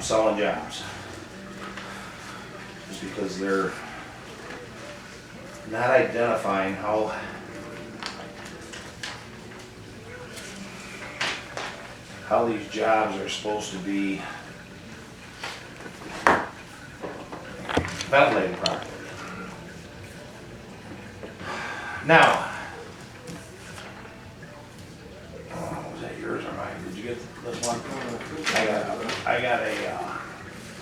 selling jobs. Just because they're not identifying how these jobs are supposed to be ventilated properly. Now, was that yours or mine? Did you get this one? I got a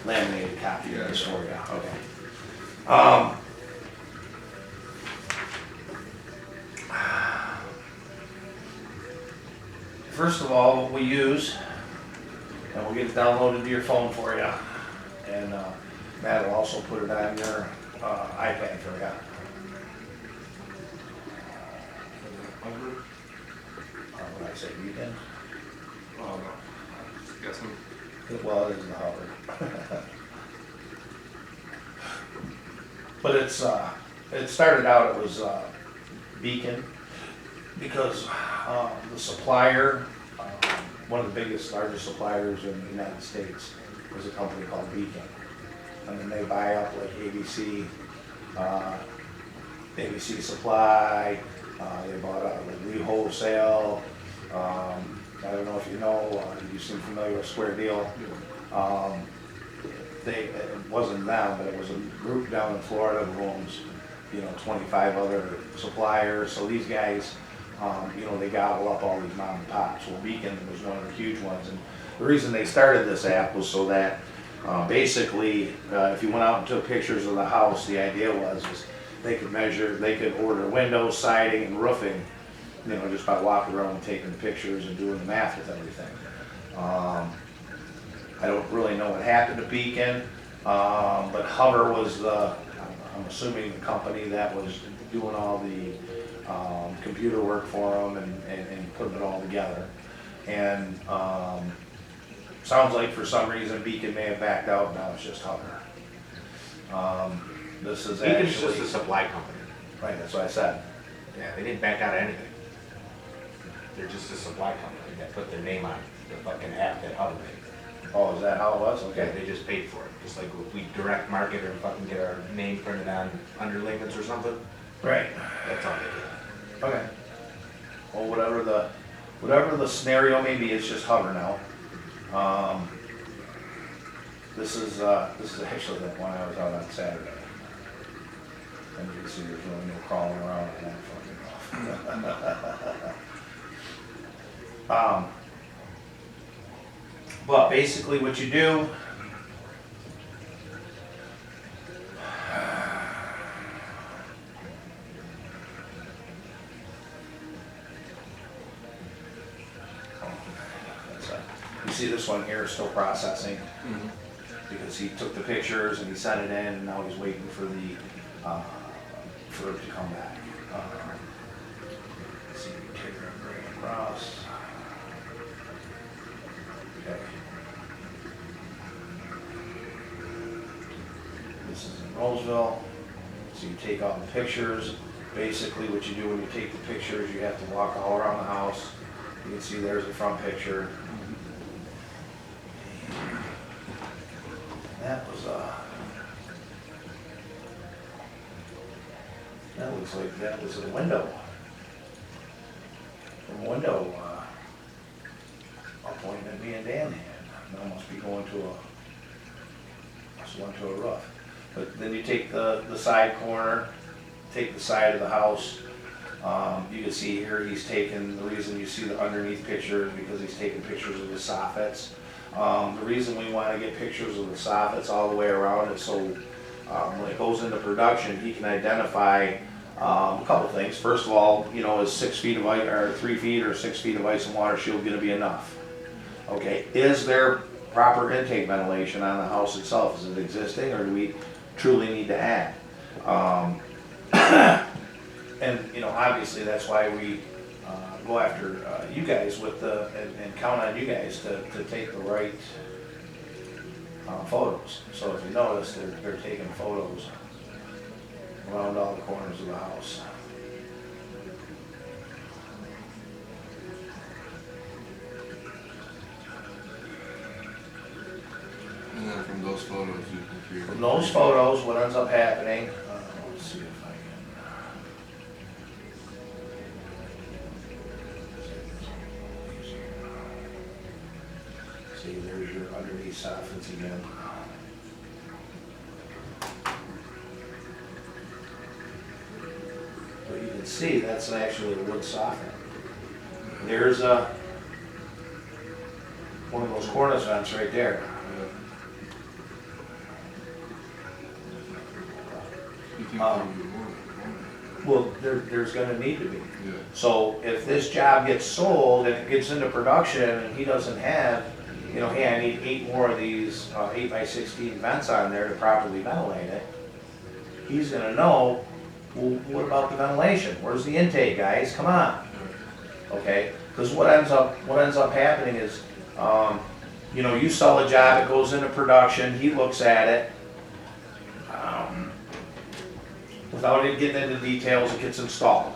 laminated copy of this for you. Okay. First of all, what we use, and we'll get it downloaded to your phone for you, and Matt will also put it on your iPad for you. What did I say, weekend? Oh, no. Just guessing. Well, it is the Hubbard. But it started out, it was Beacon, because the supplier, one of the biggest, largest suppliers in the United States was a company called Beacon. And then they buy up like ABC Supply, they bought out like Lee Wholesale. I don't know if you know, you seem familiar with Square Deal. It wasn't them, but it was a group down in Florida who owns, 25 other suppliers. So these guys, they gobble up all these mom and pops. Well, Beacon was one of the huge ones. And the reason they started this app was so that basically, if you went out and took pictures of the house, the idea was they could order windows, siding, and roofing, just by walking around and taking the pictures and doing the math with everything. I don't really know what happened to Beacon, but Hover was I'm assuming the company that was doing all the computer work for them and putting it all together. And sounds like for some reason Beacon may have backed out, now it's just Hover. This is Beacon's actually, just a supply company. right, that's what I said. Yeah, they didn't back out of anything. They're just a supply company that put their name on the fucking app that Hubble made. Oh, is that how it was? Okay, Okay. they just paid for it. Just like if we direct market or fucking get our name printed on underlayments or something, Right. that's all they did. Okay. Well, whatever the scenario may be, it's just Hover now. This is actually the one I was out on Saturday. And you can see there's really no crawling around on that fucking off. But basically what you do, you see this one here is still processing, because he took the pictures and he sent it in, and now he's waiting for it to come back. Let's see, take it and bring it across. Okay. This is in Roseville. So you take all the pictures. Basically what you do when you take the pictures, you have to walk all around the house. You can see there's the front picture. That was that looks like that was a window. From a window appointment me and Dan had. That must be going to a roof. But then you take the side corner, take the side of the house. You can see here he's taken, the reason you see the underneath picture is because he's taking pictures of the soffits. The reason we want to get pictures of the soffits all the way around is so when it goes into production, he can identify a couple things. First of all, is 6 feet of ice, or 3 feet or 6 feet of ice and water shield going to be enough? Okay, is there proper intake ventilation on the house itself? Is it existing, or do we truly need to add? And obviously that's why we go after you guys and count on you guys to take the right photos. So if you notice, they're taking photos around all the corners of the house. From those photos, you can figure. From those photos, what ends up happening, let's see if I can. See, there's your underneath soffits again. But you can see that's actually a wood soffit. There's one of those cornice vents right there. You think Um, you want it? Well, there's gonna need to be. Yeah. So if this job gets sold and it gets into production and he doesn't have, you know, hey, I need 8 more of these 8x16 vents on there to properly ventilate it, he's gonna know, well, what about the ventilation? Where's the intake, guys? Come on. Okay? Because what ends up happening is, you know, you sell a job, it goes into production, he looks at it. Without it getting into details, it gets installed.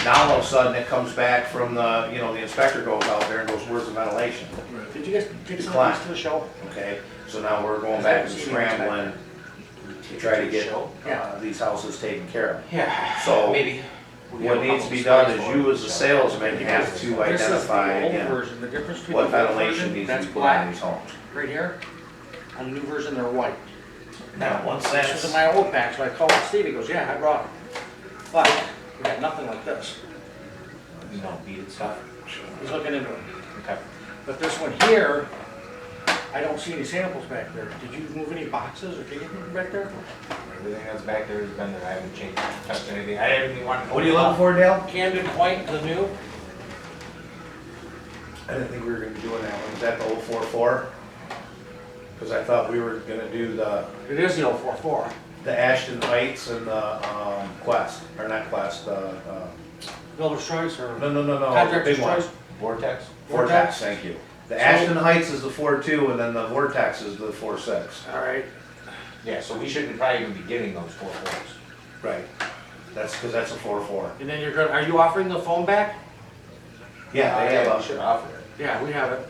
Now all of a sudden it comes back from the, you know, the inspector goes out there and goes, where's the ventilation? Did you guys take some Decline. of these to the show? Okay, so now we're going back and scrambling to try to get these houses taken care of. Yeah. So, Maybe. what needs to be done is you as a salesman have to This is identify the old again version. The difference between what the old ventilation version, needs to that's be put on black these homes. right here. On the new version, they're white. Now, once This was in that's, my old pack, so I called Steve, he goes, yeah, I brought it. But we got nothing like this. No, beaded stuff. He's looking into it. Okay. But this one here, I don't see any samples back there. Did you move any boxes or take anything back there? Everything that's back there has been there. I haven't changed, touched anything. I didn't even want. what are you looking for, Dale? Camden white, the new. I didn't think we were gonna be doing that one. Is that the 044? Because I thought we were gonna do It is the 044. the Ashton Heights and the Quest, or not Quest, Builder's choice or no, the contractor's big one. choice? Vortex. Vortex, thank you. The Ashton Heights is the 4.2 and then the Vortex is the 4.6. All right. Yeah, so we shouldn't probably even be getting those 4.4s. Right. That's because that's a 4.4. And then are you offering the phone back? Yeah, they have We should offer it. Yeah, we have it.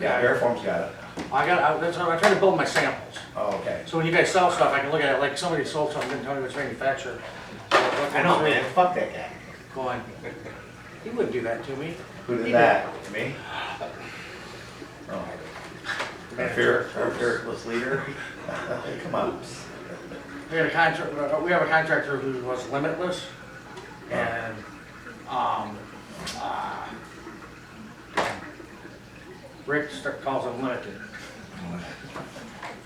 yeah, Airform's got it. That's what I try to build my samples. Oh, okay. So when you guys sell stuff, I can look at it, like somebody sold something, didn't tell me which manufacturer. I know, man. Fuck that guy. Going, he wouldn't do that to me. Who He did that? Me? Oh. Our fearless leader? Come on. We have a contractor who was limitless, and, Rick calls him limited.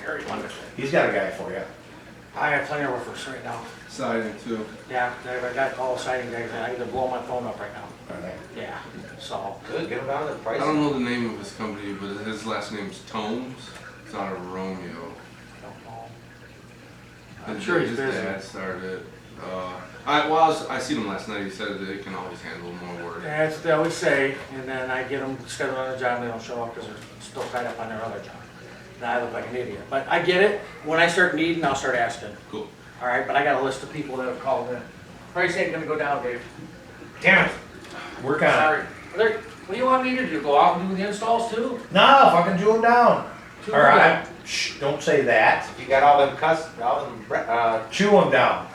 Very limited. He's got a guy for you. I have plenty of workers right now. Siding too. Yeah, I have a guy called siding guys, and I either blow my phone up right now. All right. Yeah, so. Good, get him down to the price. I don't know the name of his company, but his last name's Tomes. It's out of Romeo. I don't know. I'm His- sure he's his busy. dad started it. I seen him last night. He said that they can always handle more work. That's what they always say, and then I get them scheduled on a job, and they don't show up because they're still tied up on their other job. Now I look like an idiot, but I get it. When I start needing, I'll start asking. Cool. All right, but I got a list of people that have called in. Price ain't gonna go down, Dave. Damn it. Work on it. Sorry. What do you want me to do? Go out and do the installs too? No, fucking chew them down. Chew Or them down. shh, don't say that. You got all them Chew them down.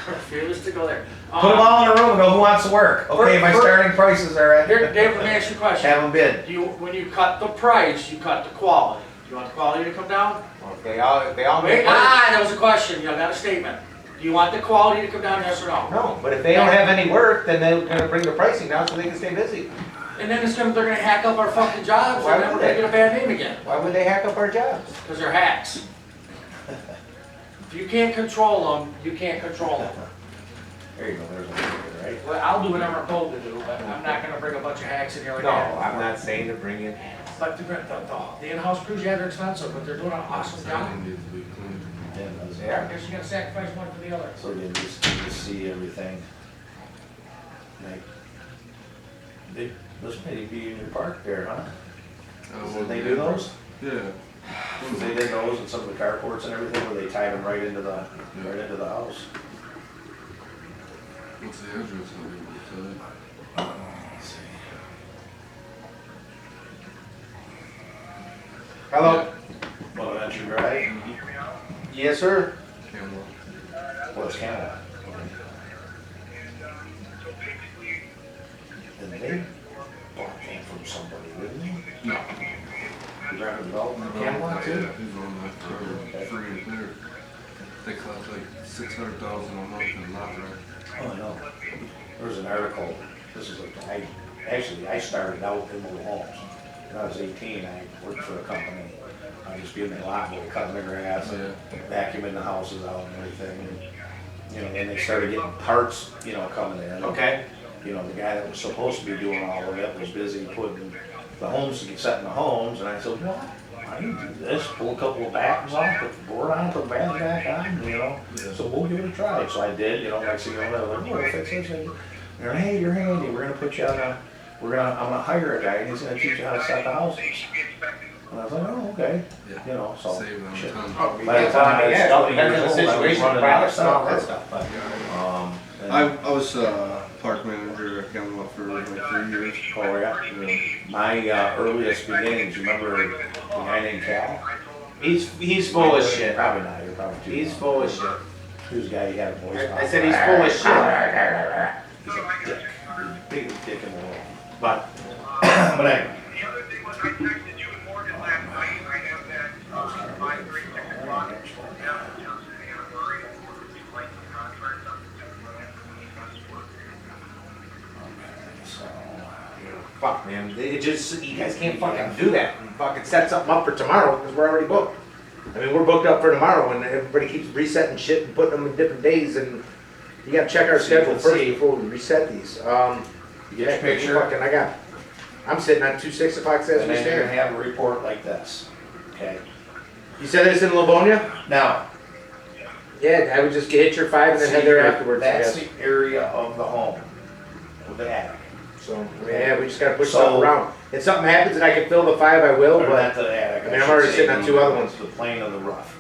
Refuse to go there. Put them all in a room and go, who wants to work? Okay, my starting prices are at. Here, Dave, let me ask you a question. Have them bid. When you cut the price, you cut the quality. Do you want the quality to come down? If they all Wait, make money. that was a question. You got a statement. Do you want the quality to come down, yes or no? No, but if they don't have any work, then they're gonna bring the pricing down so they can stay busy. And then they're gonna hack up our fucking jobs, Why and then would we're gonna they? get a bad name again. Why would they hack up our jobs? Because they're hacks. If you can't control them, you can't control them. There you go, there's a figure, right? Well, I'll do whatever I'm told to do, but I'm not gonna bring a bunch of hacks in here like No, that. I'm not saying to bring in hands. But the in-house crews, yeah, they're expensive, but they're doing an awesome job. Siding needs to be cleaned. Yeah, those I are. guess you gotta sacrifice one for the other. So you just see everything. Like, this may be in your park there, huh? Did they do those? Yeah. Because they did those and some of the carports and everything, where they tied them right into the house. What's the address of it? Let's see. Hello? Bonaventure Drive, Yes, sir. Campbell. what's Canada? And they bought that from somebody, didn't they? No. You ran a development in Camelot too? He's on that for free and clear. They cost like 600,000 a month in lot rent. Oh, I know. There was an article, this is like, I started out in mobile homes. When I was 18, I worked for a company. I just be in the lot, boy, cutting the grass and vacuuming the houses out and everything. And, you know, then they started getting parts, you know, coming in. Okay. You know, the guy that was supposed to be doing all of it was busy putting the homes, setting the homes, and I said, what? I can do this, pull a couple of battens off, put the board on, put the batten back on, you know? So we'll give it a try. So I did, you know, next thing you know, I was like, oh, we'll fix this. And they're like, hey, you're handy, we're gonna put you on a, I'm gonna hire a guy, and he's gonna teach you how to set the houses. And I was like, oh, okay, Yeah. you know, so. Save them a shit. ton. Oh, By the time I was yeah, 20 depends on years the old, I was situation, running products and all that that stuff, but. and- I was park manager at Camelot for like 3 years. Oh, yeah. My earliest beginnings, you remember the guy named Cal? He's full of shit. Probably not, you're probably too He's young. full of shit. He was a guy, he had a voice. I said he's full of shit. He's a dick. He's the biggest dick in the world. But, But anyway. The other thing was I texted you and Morgan last night, I have that, 5:36 o'clock, Johnson and Murray, like the contract up So, fuck, man, it just, you guys can't fucking do that and fucking set something up for tomorrow, because we're already booked. I mean, we're booked up for tomorrow, and everybody keeps resetting shit and putting them in different days, and you gotta check our schedule first before we reset these. You get your picture, Fucking, I'm sitting on 2 o'clock as and we then you're gonna stand. have a report like this, okay? You said this in Livonia? Now, Yeah, I would just hit your 5 and then head there afterwards, I that's guess. the area of the home, of the attic. So, yeah, we just gotta push So- something around. If something happens and I can fill the 5, I will, Or not but the attic. I mean, I'm already should sitting say on 2 other ones. The plane of the roof.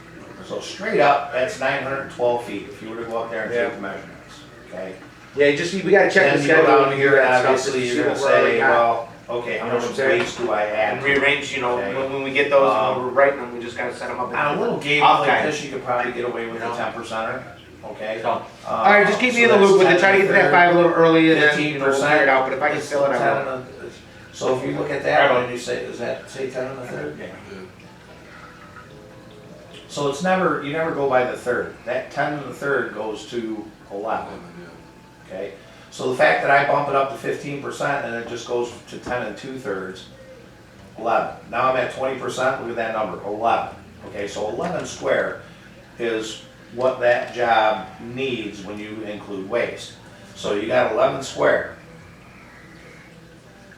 So straight up, that's 912 feet, if you were to go up there and Yeah. take the measurements, okay? yeah, just, we gotta check the Then you go schedule. down here, and obviously you're gonna say, well, okay, how You know much what I'm saying? weights do I add? And rearrange, you know, Okay. when we get those, when we're writing them, we just gotta set them up. On a little game Okay. like this, you could probably get away with a 10%er, okay? So, Alright, just keep me in the loop with it, try to get to that 5 a little early and then, you know, we'll figure it out, but if I can fill it, I will. So if you look at that one, you say, does that say 10 on the third? Yeah. So it's never, you never go by the third. That 10 and the third goes to 11, okay? So the fact that I bump it up to 15% and it just goes to 10 and 2/3, 11. Now I'm at 20%, look at that number, 11. Okay, so 11 square is what that job needs when you include waste. So you got 11 square.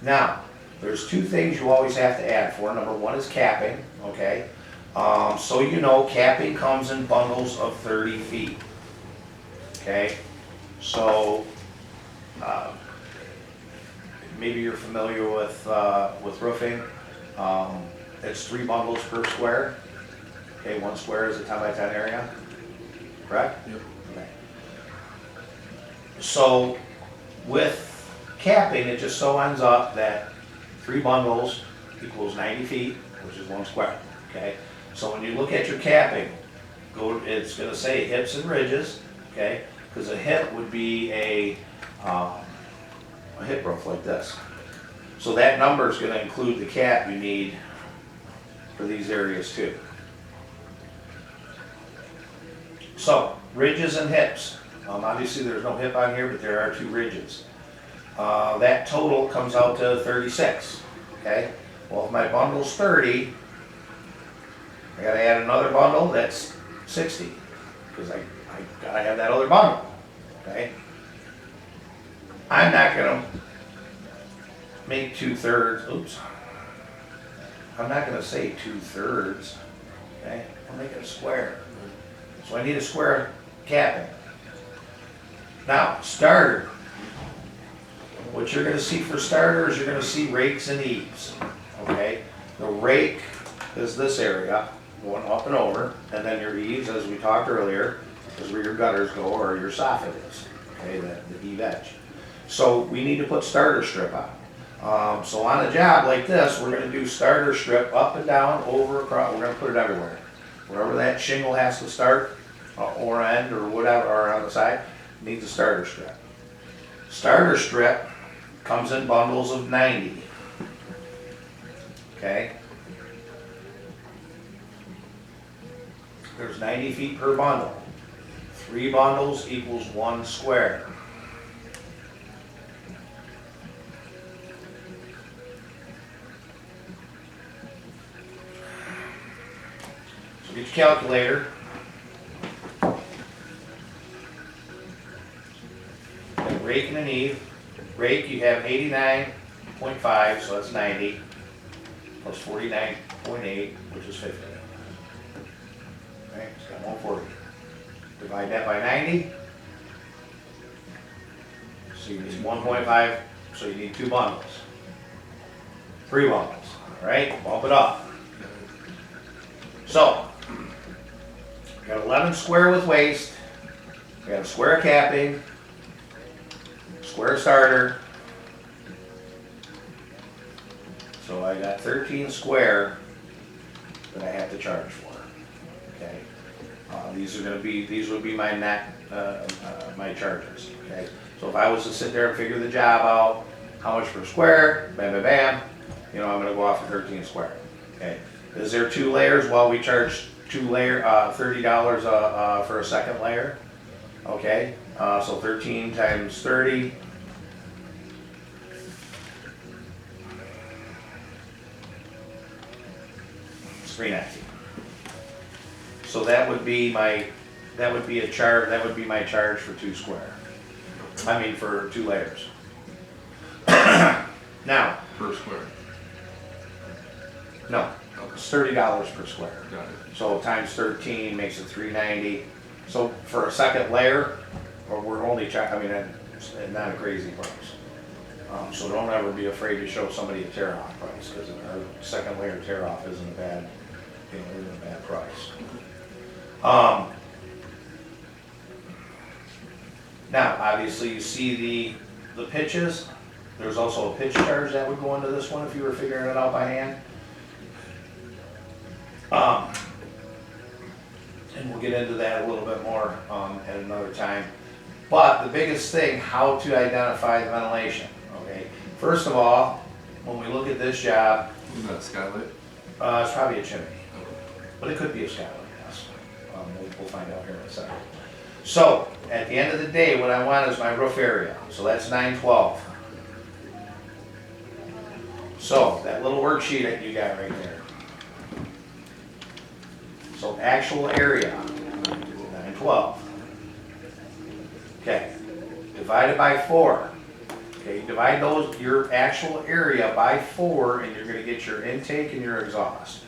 Now, there's 2 things you always have to add for. Number 1 is capping, okay? So you know, capping comes in bundles of 30 feet, okay? So, maybe you're familiar with roofing. It's 3 bundles per square. Okay, 1 square is a 10 by 10 area, correct? Yep. Okay. So, with capping, it just so ends up that 3 bundles equals 90 feet, which is 1 square, okay? So when you look at your capping, it's gonna say hips and ridges, okay? Because a hip would be a hip roof like this. So that number is gonna include the cap you need for these areas too. So, ridges and hips. Obviously there's no hip on here, but there are 2 ridges. That total comes out to 36, okay? Well, if my bundle's 30, I gotta add another bundle, that's 60, because I gotta have that other bundle, okay? I'm not gonna make 2/3, oops. I'm not gonna say 2/3, okay? I'll make it a square. So I need a square capping. Now, starter. What you're gonna see for starters, you're gonna see rakes and eaves, okay? The rake is this area, going up and over, and then your eaves, as we talked earlier, is where your gutters go, or your soffit is, okay, the eave edge. So we need to put starter strip on. So on a job like this, we're gonna do starter strip up and down, over, across, we're gonna put it everywhere. Wherever that shingle has to start, or end, or whatever, or on the side, needs a starter strip. Starter strip comes in bundles of 90. Okay? There's 90 feet per bundle. 3 bundles equals 1 square. So get your calculator. Got a rake and an eve. Rake, you have 89.5, so that's 90, plus 49.8, which is 50. Okay, it's got 140. Divide that by 90. So you need 1.5, so you need 2 bundles. 3 bundles, all right? Bump it up. So, we got 11 square with waste, we got a square capping, square starter. So I got 13 square that I have to charge for, okay? These would be my net, my charges, okay? So if I was to sit there and figure the job out, how much per square, bam, bam, bam, you know, I'm gonna go off of 13 square, okay? Is there 2 layers? Well, we charge $30 for a second layer, okay? So 13 times 30. It's $3.90. So that would be my charge for 2 square. I mean, for 2 layers. Now, Per square. no, it's $30 per square. Got it. So times 13 makes it $3.90. So for a second layer, or we're only it's not a crazy price. So don't ever be afraid to show somebody a tear-off price, because our second layer tear-off isn't a bad price. Now, obviously, you see the pitches. There's also a pitch charge that would go into this one if you were figuring it out by hand. And we'll get into that a little bit more at another time. But the biggest thing, how to identify the ventilation, okay? First of all, when we look at this job, Isn't that skylight? it's probably a chimney, but it could be a skylight, yes. We'll find out here in a second. So, at the end of the day, what I want is my roof area, so that's 912. So, that little worksheet that you got right there. So, actual area, 912. Okay, divided by 4. Okay, divide your actual area by 4, and you're going to get your intake and your exhaust.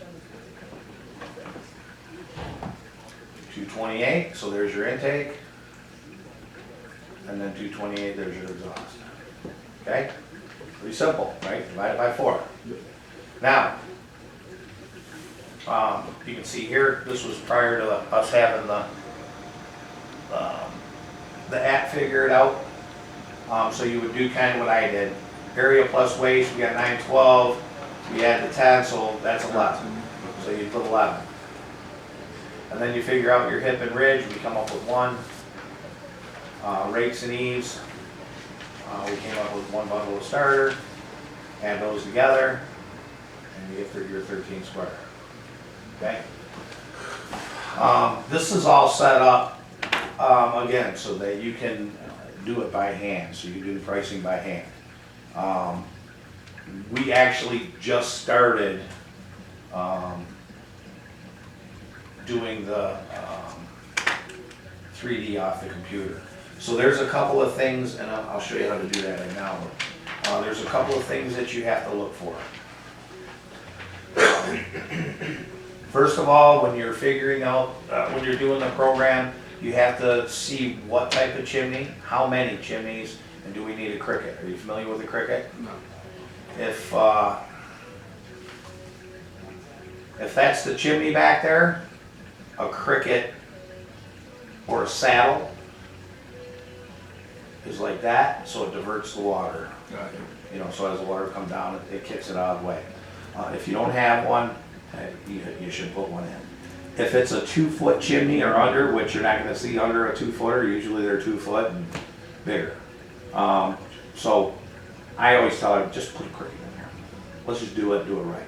228, so there's your intake, and then 228, there's your exhaust. Okay? Pretty simple, right? Divided by 4. Now, you can see here, this was prior to us having the app figured out. So you would do kind of what I did. Area plus waste, we got 912, we add the 10, so that's 11. So you put 11. And then you figure out your hip and ridge, we come up with 1. Rakes and eaves, we came up with 1 bundle of starter. Add those together, and you get your 13 square. Okay? This is all set up, again, so that you can do it by hand, so you can do the pricing by hand. We actually just started doing the 3D off the computer. So there's a couple of things, and I'll show you how to do that right now. There's a couple of things that you have to look for. First of all, when you're figuring out, when you're doing the program, you have to see what type of chimney, how many chimneys, and do we need a cricket? Are you familiar with a cricket? No. If that's the chimney back there, a cricket or a saddle is like that, so it diverts the water. Got it. You know, so as the water comes down, it kicks it out of the way. If you don't have one, you should put one in. If it's a 2-foot chimney or under, which you're not gonna see under a 2-footer, usually they're 2 foot and bigger. So I always tell her, just put a cricket in there. Let's just do it right.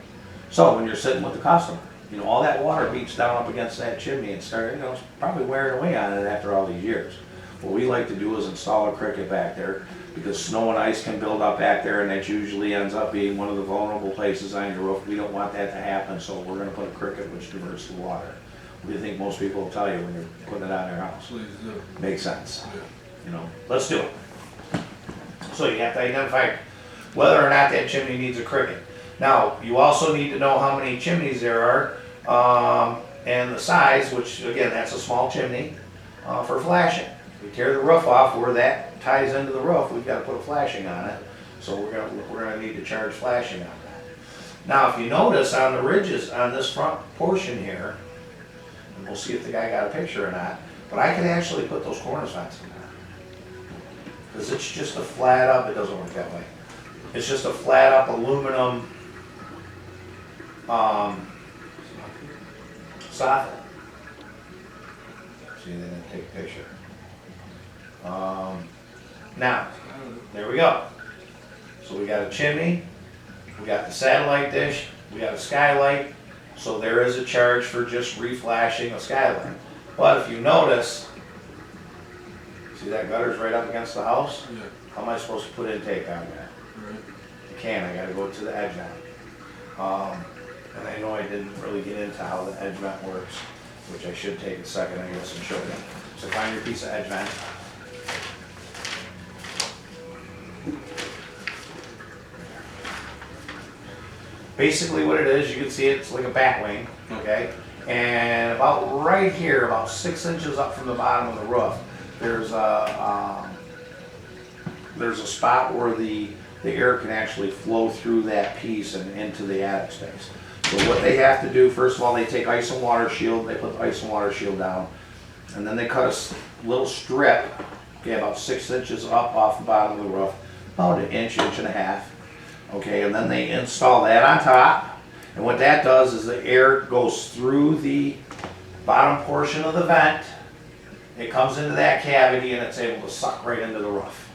So when you're sitting with the customer, you know, all that water beats down up against that chimney and start, you know, it's probably wearing away on it after all these years. What we like to do is install a cricket back there, because snow and ice can build up back there, and that usually ends up being one of the vulnerable places on your roof. We don't want that to happen, so we're gonna put a cricket which diverts the water. What do you think most people will tell you when you're putting it on their house? Please do. Makes sense. Yeah. You know, let's do it. So you have to identify whether or not that chimney needs a cricket. Now, you also need to know how many chimneys there are, and the size, which again, that's a small chimney, for flashing. We tear the roof off where that ties into the roof, we've got to put a flashing on it. So we're gonna need to charge flashing on that. Now, if you notice on the ridges on this front portion here, and we'll see if the guy got a picture or not, but I could actually put those cornice vents in there. Because it's just a flat up, it doesn't work that way. It's just a flat up aluminum soffit. See, they didn't take a picture. Now, there we go. So we got a chimney, we got the satellite dish, we got a skylight, so there is a charge for just reflashing a skylight. But if you notice, see that gutter's right up against the house? Yeah, How am I supposed to put intake on there? right. I can't, I gotta go to the edge vent. And I know I didn't really get into how the edge vent works, which I should take a second, I guess, and show you. So find your piece of edge vent. Basically what it is, you can see it's like a bat wing, okay? And about right here, about 6 inches up from the bottom of the roof, there's a spot where the air can actually flow through that piece and into the attic space. So what they have to do, first of all, they take ice and water shield, they put the ice and water shield down, and then they cut a little strip, okay, about 6 inches up off the bottom of the roof, about an inch, inch and a half. Okay, and then they install that on top, and what that does is the air goes through the bottom portion of the vent, it comes into that cavity, and it's able to suck right into the roof.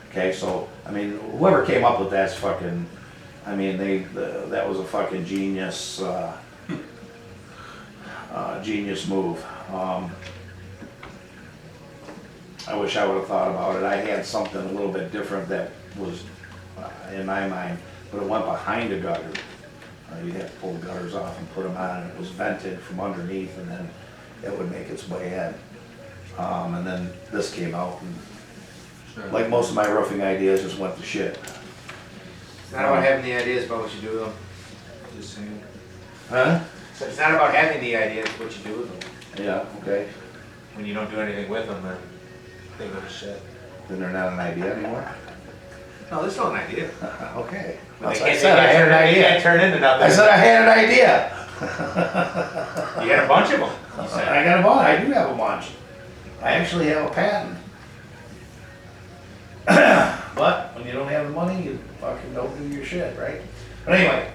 Okay, so, I mean, whoever came up with that's fucking, I mean, that was a fucking genius, genius move. I wish I would have thought about it. I had something a little bit different that was in my mind, but it went behind a gutter. You'd have to pull the gutters off and put them on, and it was vented from underneath, and then it would make its way in. And then this came out, and like most of my roofing ideas, just went to shit. It's not about having the ideas, about what you do with them. Just saying. Huh? So it's not about having the ideas, it's what you do with them. Yeah, okay. When you don't do anything with them, then they go to shit. Then they're not an idea anymore? No, they're still an idea. Okay. But That's they what I can't, said, I had an they can't idea. turn into nothing. I said I had an idea. You had a bunch of them, you said. I got a bunch, I do have a bunch. I actually have a patent. But when you don't have the money, you fucking don't do your shit, right? But anyway,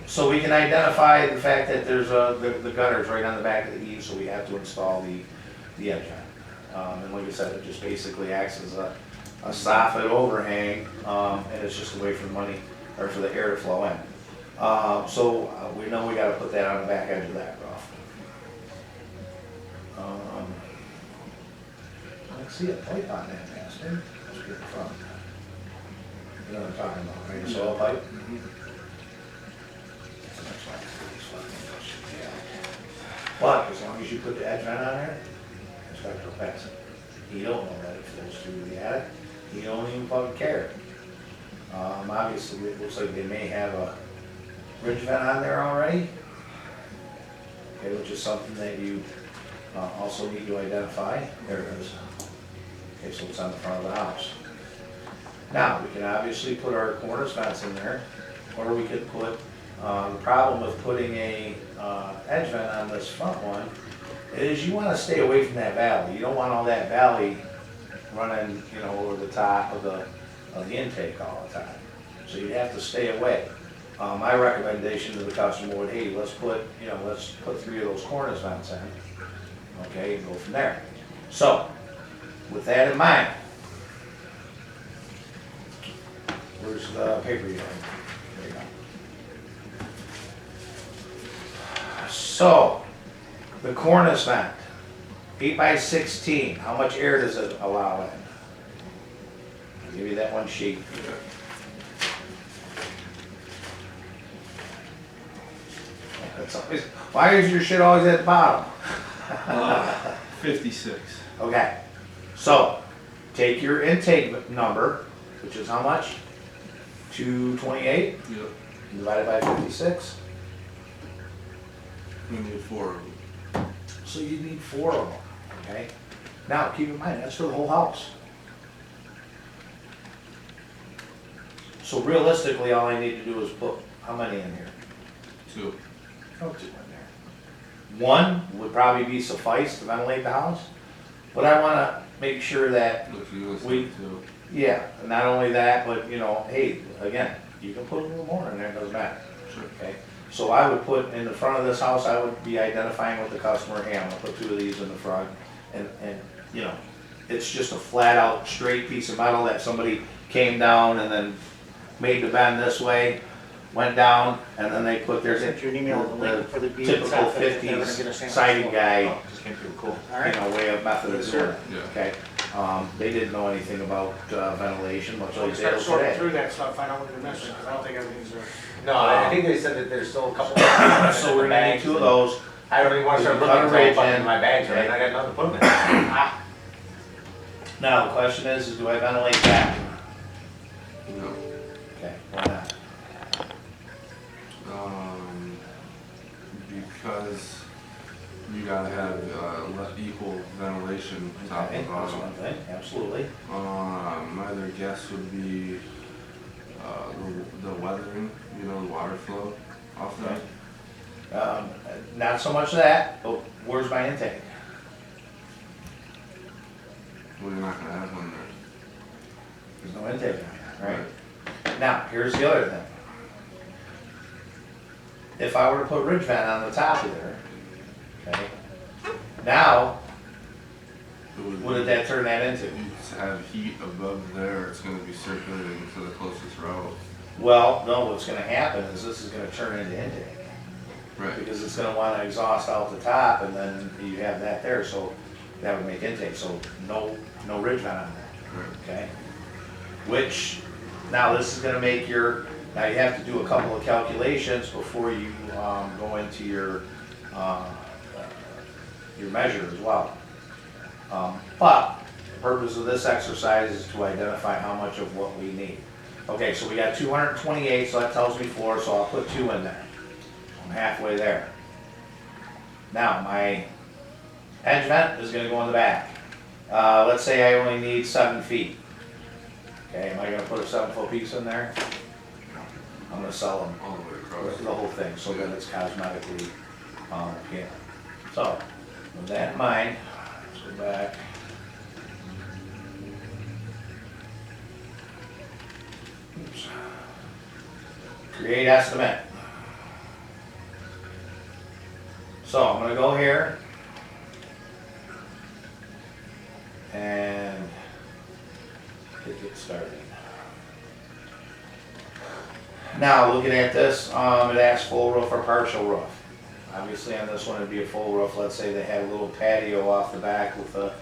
so we can identify the fact that there's the gutter's right on the back of the eave, so we have to install the edge on. And like I said, it just basically acts as a soffit overhang, and it's just a way for the money, or for the air to flow in. So we know we gotta put that on the back edge of that roof. I don't see a pipe on that bastard. Let's get in front. You know what I'm talking about, right? Soil pipe? But as long as you put the edge vent on there, it's got to pass it. You don't know that it flows through the attic. You don't even fucking care. Obviously, it looks like they may have a ridge vent on there already. Okay, which is something that you also need to identify. There it is. Okay, so it's on the front of the house. Now, we can obviously put our cornice vents in there, or we could put, the problem with putting a edge vent on this front one is you want to stay away from that valley. You don't want all that valley running, you know, over the top of the intake all the time. So you'd have to stay away. My recommendation to the customer would, hey, let's put 3 of those cornice vents in, okay, and go from there. So, with that in mind, where's the paper you have? There you go. So, the cornice vent, 8 by 16, how much air does it allow in? I'll give you that one sheet. That's always, why is your shit always at the bottom? 56. Okay, so take your intake number, which is how much? 228 Yep. divided by 56. We need 4 of them. So you need 4 of them, okay? Now, keep in mind, that's for the whole house. So realistically, all I need to do is put, how many in here? 2. No 2 in there. 1 would probably be suffice to ventilate the house, but I wanna make sure that, If you listen We- to. yeah, not only that, but you know, hey, again, you can put a little more in there, it doesn't matter. Sure. Okay, so I would put, in the front of this house, I would be identifying with the customer, hey, I'm gonna put 2 of these in the front, and, you know, it's just a flat out straight piece of metal that somebody came down and then made the bend this way, went down, and then they put their, Sent you an email with the link for the beam typical itself, if they were gonna get a fifties sample. siding guy, Oh, just came through, cool. All you right. know, way of method of Yes, doing sir. it, Yeah. okay? They didn't know anything about ventilation, much So we like start Dale sorting today. through that stuff, find out what they're missing, because I don't think everything's there. No, I think they said that there's still a couple. So we're gonna need 2 of those. I don't even wanna start looking at all fucking my bags, right? I got nothing to put them in. Ah. Now, the question is do I ventilate that? No. Okay, why not? Because you gotta have equal ventilation top Okay, and that's bottom. one thing, absolutely. My other guess would be the weathering, you know, the water flow off that. Not so much that, but where's my intake? Well, you're not gonna have one there. There's no intake on there, right? Now, here's the other thing. If I were to put ridge vent on the top of there, okay, now, what did that turn that into? You have heat above there, it's gonna be circulating to the closest route. Well, no, what's gonna happen is this is gonna turn into intake. Right. Because it's gonna wanna exhaust out the top and then you have that there, so that would make intake, so no ridge vent on there, Right. okay? Which, now this is gonna make now you have to do a couple of calculations before you, go into your measure as well. But the purpose of this exercise is to identify how much of what we need. Okay, so we got 228, so that tells me 4, so I'll put 2 in there. I'm halfway there. Now, my edge vent is gonna go in the back. Let's say I only need 7 feet. Okay, am I gonna put a 7-foot piece in there? I'm gonna sell them, All the way across. the whole thing, so that it's cosmetically, yeah. So, with that in mind, let's go back. Oops. Create estimate. So I'm gonna go here and hit get started. Now, looking at this, it asks full roof or partial roof. Obviously on this one it'd be a full roof. Let's say they had a little patio off the back with the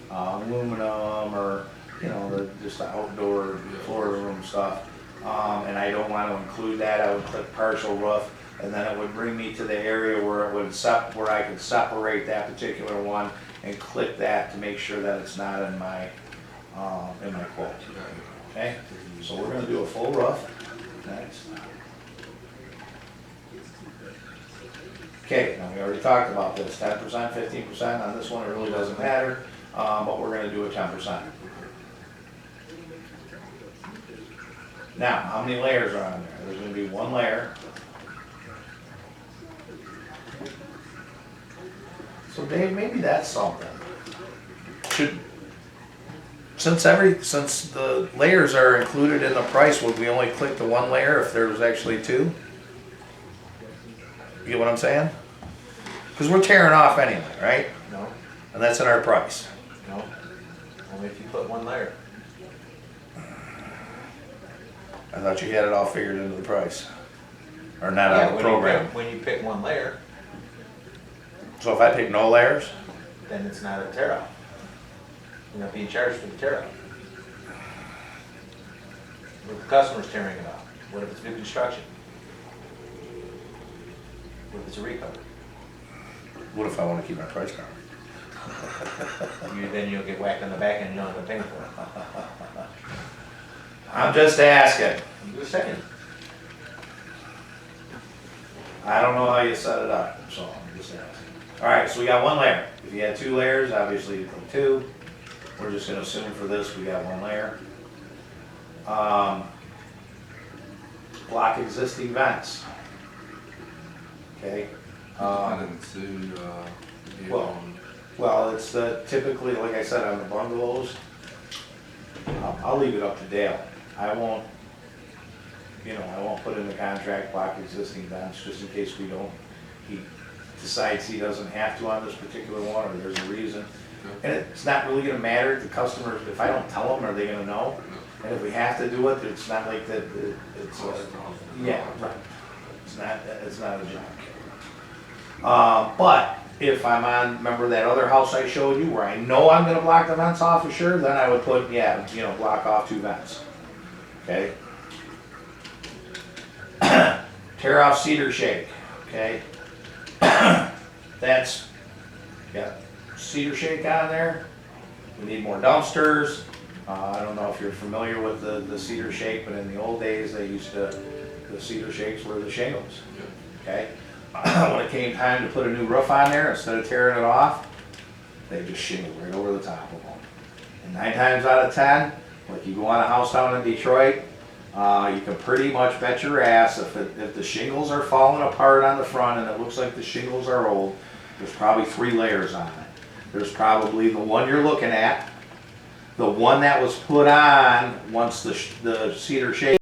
aluminum or, you know, just the outdoor floor room stuff. And I don't want to include that. I would click partial roof, and then it would bring me to the area where it would where I could separate that particular one and click that to make sure that it's not in my quote. Okay, so we're going to do a full roof next. Okay, now we already talked about this, 10%, 15%, on this one it really doesn't matter, but we're gonna do a 10%. Now, how many layers are on there? There's gonna be 1 layer. So Dave, maybe that's something. since the layers are included in the price, would we only click the one layer if there was actually two? You get what I'm saying? Because we're tearing off anyway, right? No, And that's in our price. no, only if you put one layer. I thought you had it all figured into the price. Or not Yeah, on the program. when you pick one layer, So if I pick no layers, then it's not a tear off. You're not being charged for the tear off. What if the customer's tearing it off? What if it's new construction? What if it's a recover? what if I want to keep my price down? Then you'll get whacked on the back and you don't have to pay for it. I'm just asking. I'm just saying. I don't know how you set it up, so I'm just asking. All right, so we got one layer. If you had two layers, obviously you put two. We're just gonna assume for this, we got one layer. Block existing vents. Okay. I didn't see, well, Well, it's typically, like I said, on the bungalows, I'll leave it up to Dale. I won't put in the contract block existing vents, just in case he decides he doesn't have to on this particular one, or there's a reason. And it's not really gonna matter to customers, if I don't tell them, are they gonna know? And if we have to do it, it's not like that, yeah, right. It's not a job. But if I'm on, remember that other house I showed you where I know I'm gonna block the vents off for sure, then I would put, block off two vents. Okay? Tear off cedar shake, okay? That's, got cedar shake on there. We need more dumpsters. I don't know if you're familiar with the cedar shake, but in the old days, the cedar shakes were the shingles, okay? When it came time to put a new roof on there, instead of tearing it off, they just shingled right over the top of them. And 9 times out of 10, like you go on a house down in Detroit, you can pretty much bet your ass if the shingles are falling apart on the front and it looks like the shingles are old, there's probably 3 layers on it. There's probably the one you're looking at, the one that was put on once the cedar shake